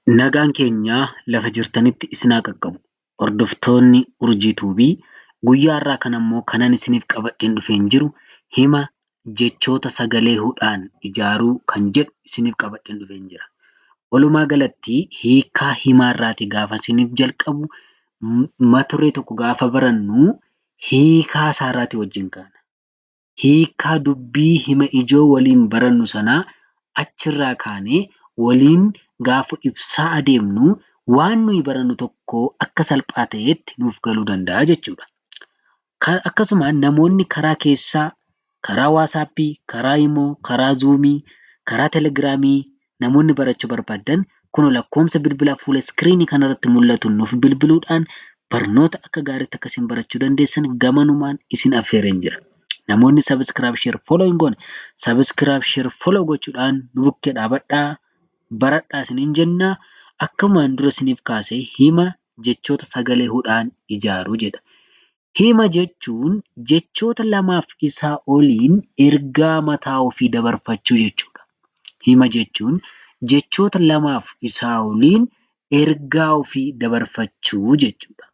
Nagaan keenya lafa jirtanitti isin haa qaqqabu. Hordoftoonni Urjii Tuubii guyyaa har'aa kanammoo kanan isiniif qabadheen dhufeen jiru hima jechoota sagalee'uudhaan ijaaruu kan jedhu isiniif qabadheen dhufeen jira. Walumaa galatti hiikaa himaarraatii gaafa isiniif jalqabu mata duree tokko gaafa barannu hiikaa isaarraatii wajjin kaana. Hiikaa dubbii hima ijoo waliin barannu sanaa achirraa kaanee waliin gaafa ibsaa adeemnu waan nuyi barannu tokko akka salphaa ta'etti nuuf galuu danda'a jechuudha. Akkasuma namoonni karaa keessaa, karaa Waatsaappii, karaa Imoo, karaa Zuumii, karaa Telegiraamii namoonni barachuu barbaadan kun lakkoofsa bilbilaa fuula iskiriinii kanarratti mul'atu nuuf bilbiluudhaan barnoota akka gaariitti akka isin barachuu dandeessan gamanumaan isin affeereen jira. Namoonni sabiskiraayib, sheer, foloo hin goone sabiskiraayib, sheer, foloo gochuudhaan nu bukkee dhaabadhaa. Baradhaa isiniin jennaa. Akkumaan dura isiniif kaasee hima jechoota sagalee'uudhaan ijaaruu jedha. Hima jechuun jechoota lamaaf isaa oliin ergaa mataa ofii dabarfachuu jechuudha. Hima jechuun jechoota lamaaf isaa oliin ergaa ofii dabarfachuu jechuudha.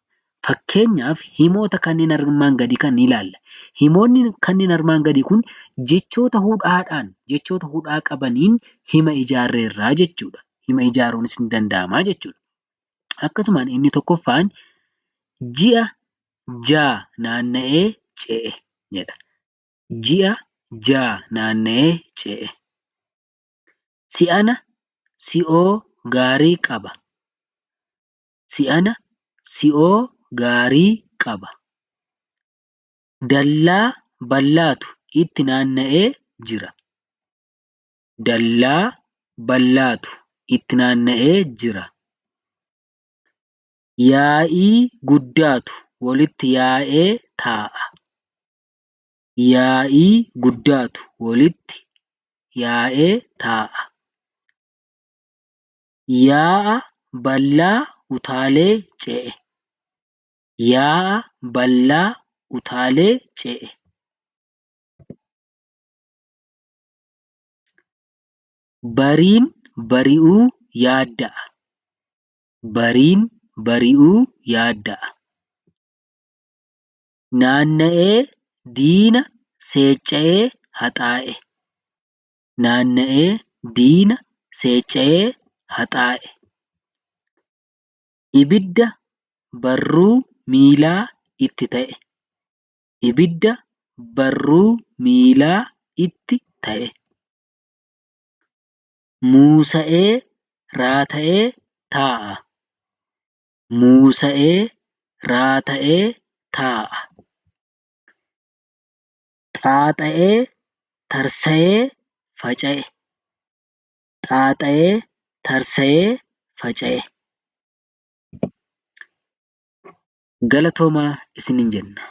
Fakkeenyaaf himoota kanneen armaan gadii kan ni ilaalla. Himoonni kanneen armaan gadii kun jechoota hudhaa qabaniin hima ijaarreerraa jechuudha. Hima ijaaruunis ni danda'amaa jechuudha. Akkasumaan inni tokkoffaan ji'a ja'a naanna'ee ce'e jedha. Ji'a ja'a naanna'ee ce'e. Si'ana si'oo gaarii qaba. Si'ana si'oo gaarii qaba. Dallaa bal'aatu itti naanna'ee jira. Dallaa bal'aatu itti naanna'ee jira. Yaa'ii guddaatu walitti yaa'ee taa'a. Yaa'ii guddaatu walitti yaa'ee taa'a. Yaa'a bal'aa utaalee ce'e. Yaa'a bal'aa utaalee ce'e. Bariin bari'uu yaadda'a. Bariin bari'uu yaadda'a. Naanna'ee diina seecca'ee haxaa'e. Naanna'ee diina seecca'ee haxaa'e. Ibidda barruu miilaa itti ta'e. Ibidda barruu miilaa itti ta'e. Muusa'ee raata'ee taa'a. Muusa'ee raata'ee taa'a. Xaaxa'ee tarsa'ee faca'e. Xaaxa'ee tarsa'ee faca'e. Galatoomaa isiniin jenna.